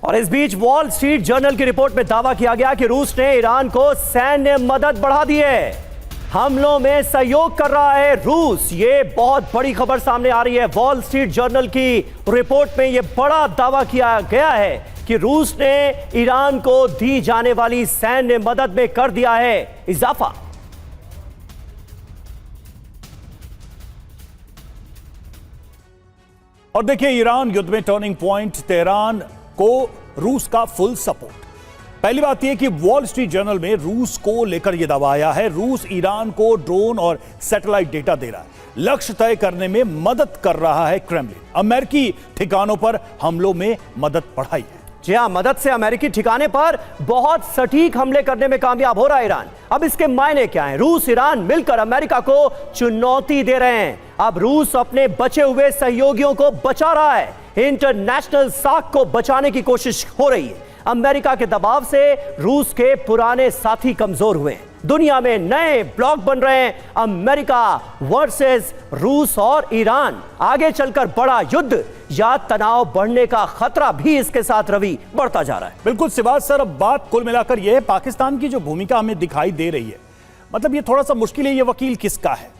और इस बीच wall street journal की रिपोर्ट में दावा किया गया कि रूस ने ईरान को सैन्य मदद बढ़ा दी है, हमलों में सहयोग कर रहा है रूस। ये बहुत बड़ी खबर सामने आ रही है। वॉल स्ट्रीट जर्नल की रिपोर्ट में यह बड़ा दावा किया गया है कि रूस ने ईरान को दी जाने वाली सैन्य मदद में कर दिया है इजाफा। और देखिए, ईरान युद्ध में टर्निंग पॉइंट, तेहरान को रूस का फुल सपोर्ट। पहली बात यह कि वॉल स्ट्रीट जर्नल में रूस को लेकर यह दावा आया है, रूस ईरान को ड्रोन और सैटेलाइट डेटा दे रहा है, लक्ष्य तय करने में मदद कर रहा है क्रेमलिन। अमेरिकी ठिकानों पर हमलों में मदद बढ़ाई है। जी हां, मदद से अमेरिकी ठिकाने पर बहुत सटीक हमले करने में कामयाब हो रहा है ईरान। अब इसके मायने क्या हैं? रूस ईरान मिलकर अमेरिका को चुनौती दे रहे हैं। अब रूस अपने बचे हुए सहयोगियों को बचा रहा है, इंटरनेशनल साख को बचाने की कोशिश हो रही है। अमेरिका के दबाव से रूस के पुराने साथी कमजोर हुए हैं, दुनिया में नए ब्लॉक बन रहे हैं, अमेरिका वर्सेस रूस और ईरान। आगे चलकर बड़ा युद्ध या तनाव बढ़ने का खतरा भी इसके साथ रवि बढ़ता जा रहा है। बिल्कुल सिवाज सर, अब बात कुल मिलाकर यह है, पाकिस्तान की जो भूमिका हमें दिखाई दे रही है, मतलब ये थोड़ा सा मुश्किल है। ये वकील किसका है?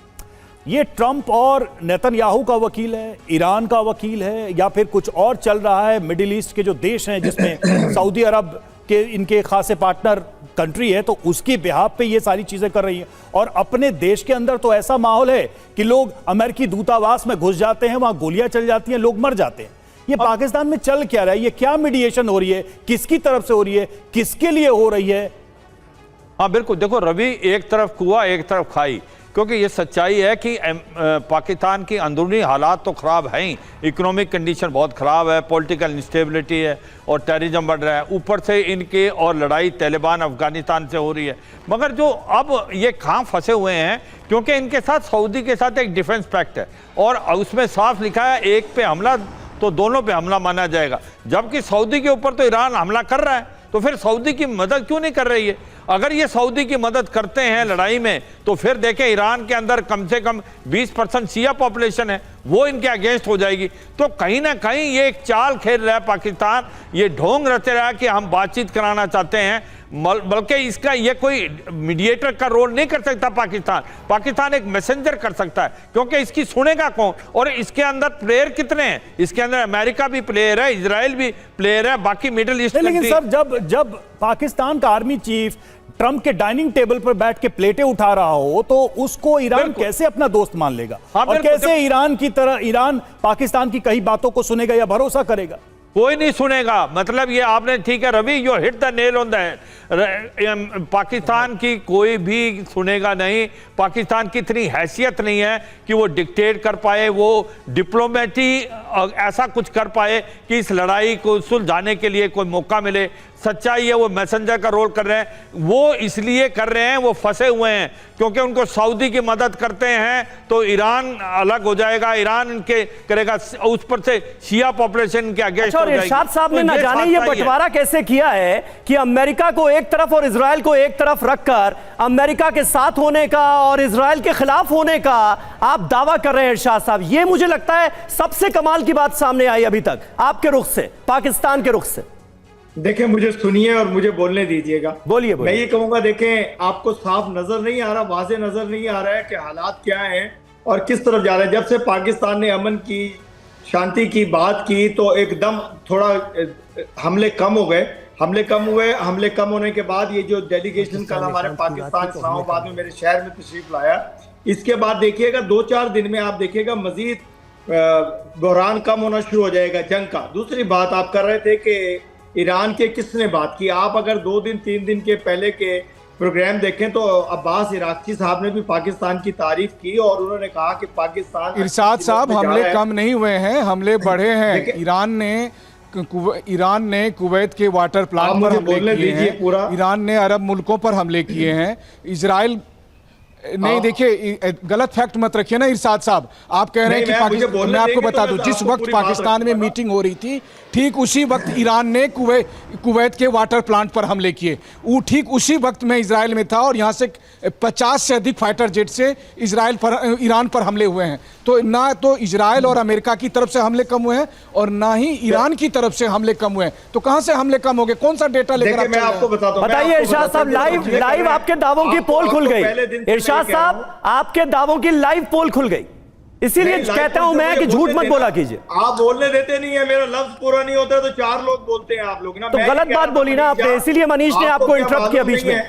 ये ट्रंप और नेतन्याहू का वकील है, ईरान का वकील है, या फिर कुछ और चल रहा है? मिडिल ईस्ट के जो देश हैं जिसमें सऊदी अरब के इनके खासे पार्टनर कंट्री है, तो उसके बिहाफ पे ये सारी चीजें कर रही हैं। और अपने देश के अंदर तो ऐसा माहौल है कि लोग अमेरिकी दूतावास में घुस जाते हैं, वहां गोलियां चल जाती हैं, लोग मर जाते हैं। ये पाकिस्तान में चल क्या रहा है? ये क्या मीडिएशन हो रही है? किसकी तरफ से हो रही है? किसके लिए हो रही है? हाँ बिल्कुल, देखो रवि, एक तरफ कुआं एक तरफ खाई, क्योंकि ये सच्चाई है कि पाकिस्तान की अंदरूनी हालात तो ख़राब हैं ही, इकोनॉमिक कंडीशन बहुत ख़राब है, पॉलिटिकल इंस्टेबिलिटी है और टेररिज्म बढ़ रहा है, ऊपर से इनके और लड़ाई तालिबान अफगानिस्तान से हो रही है। मगर जो अब ये कहाँ फंसे हुए हैं, क्योंकि इनके साथ सऊदी के साथ एक डिफेंस पैक्ट है और उसमें साफ लिखा है एक पे हमला तो दोनों पे हमला माना जाएगा, जबकि सऊदी के ऊपर तो ईरान हमला कर रहा है, तो फिर सऊदी की मदद क्यों नहीं कर रही है? अगर ये सऊदी की मदद करते हैं लड़ाई में, तो फिर देखें ईरान के अंदर कम से कम 20% शिया पॉपुलेशन है, वो इनके अगेंस्ट हो जाएगी। तो कहीं ना कहीं ये एक चाल खेल रहा है पाकिस्तान, ये ढोंग रच रहा है कि हम बातचीत कराना चाहते हैं, बल्कि इसका ये कोई मीडिएटर का रोल नहीं कर सकता। पाकिस्तान एक मैसेंजर कर सकता है, क्योंकि इसकी सुनेगा कौन? और इसके अंदर प्लेयर कितने हैं? इसके अंदर अमेरिका भी प्लेयर है, इजराइल भी प्लेयर है, बाकी मिडिल ईस्ट। लेकिन सर, जब पाकिस्तान का आर्मी चीफ ट्रंप के डाइनिंग टेबल पर बैठ के प्लेटें उठा रहा हो, तो उसको ईरान कैसे अपना दोस्त मान लेगा? और कैसे ईरान की तरह ईरान पाकिस्तान की कई बातों को सुनेगा या भरोसा करेगा? कोई नहीं सुनेगा। मतलब ये आपने ठीक है Ravi, you hit the nail on the head. Pakistan की कोई भी सुनेगा नहीं। पाकिस्तान की इतनी हैसियत नहीं है कि वो डिक्टेट कर पाए, वो डिप्लोमेटी ऐसा कुछ कर पाए कि इस लड़ाई को सुलझाने के लिए कोई मौका मिले। सच्चाई है वो मैसेंजर का रोल कर रहे हैं, वो इसलिए कर रहे हैं, वो फंसे हुए हैं क्योंकि उनको सऊदी की मदद करते हैं तो ईरान अलग हो जाएगा, ईरान इनके करेगा, उस पर से शिया पॉपुलेशन के अगेंस्ट हो जाएगी। इरशाद साहब ने न जाने ये बंटवारा कैसे किया है कि अमेरिका को एक तरफ और इजराइल को एक तरफ रखकर अमेरिका के साथ होने का और इजराइल के खिलाफ होने का आप दावा कर रहे हैं इरशाद साहब। ये मुझे लगता है सबसे कमाल की बात सामने आई अभी तक आपके रुख से, पाकिस्तान के रुख से। देखें, मुझे सुनिए और मुझे बोलने दीजिएगा। बोलिए। मैं ये कहूंगा, देखें, आपको साफ नजर नहीं आ रहा, वाजे नजर नहीं आ रहा है कि हालात क्या हैं और किस तरफ जा रहे हैं। जब से पाकिस्तान ने अमन की, शांति की बात की, तो एकदम थोड़ा हमले कम हो गए। हमले कम होने के बाद ये जो डेलीगेशन कल हमारे पाकिस्तान इस्लामाबाद में मेरे शहर में तशरीफ लाया, इसके बाद देखिएगा 2-4 दिन में आप देखिएगा मजीद बहरान कम होना शुरू हो जाएगा जंग का। दूसरी बात आप कर रहे थे कि ईरान के किसने बात की। आप अगर 2-3 दिन के पहले के प्रोग्राम देखें तो अब्बास इराक़ची साहब ने भी पाकिस्तान की तारीफ की और उन्होंने कहा कि पाकिस्तान। इरशाद साहब, हमले कम नहीं हुए हैं, हमले बढ़े हैं। ईरान ने कुवैत के वाटर प्लांट पर हमले किए हैं, ईरान ने अरब मुल्कों पर हमले किए हैं, इजराइल नहीं। देखिए, गलत फैक्ट मत रखिए ना इरशाद साहब। आप कह रहे हैं कि मैं आपको बता दूं, जिस वक्त पाकिस्तान में मीटिंग हो रही थी ठीक उसी वक्त ईरान ने कुवैत के वाटर प्लांट पर हमले किए। वो ठीक उसी वक्त मैं इजराइल में था और यहाँ से 50 से अधिक फाइटर जेट से ईरान पर हमले हुए हैं। तो ना तो इजराइल और अमेरिका की तरफ से हमले कम हुए हैं और ना ही ईरान की तरफ से हमले कम हुए हैं। तो कहां से हमले कम हो गए? कौन सा डेटा लेकर आप मैं आपको बताता हूं। बताइए इरशाद साहब, लाइव आपके दावों की पोल खुल गई। इरशाद साहब, आपके दावों की लाइव पोल खुल गई, इसीलिए कहता हूं मैं कि झूठ मत बोला कीजिए। आप बोलने देते नहीं है, मेरा लफ्ज पूरा नहीं होता तो 4 लोग बोलते हैं आप लोग ना। तो गलत बात बोली ना आपने, इसीलिए मनीष ने आपको इंटरप्ट किया बीच में।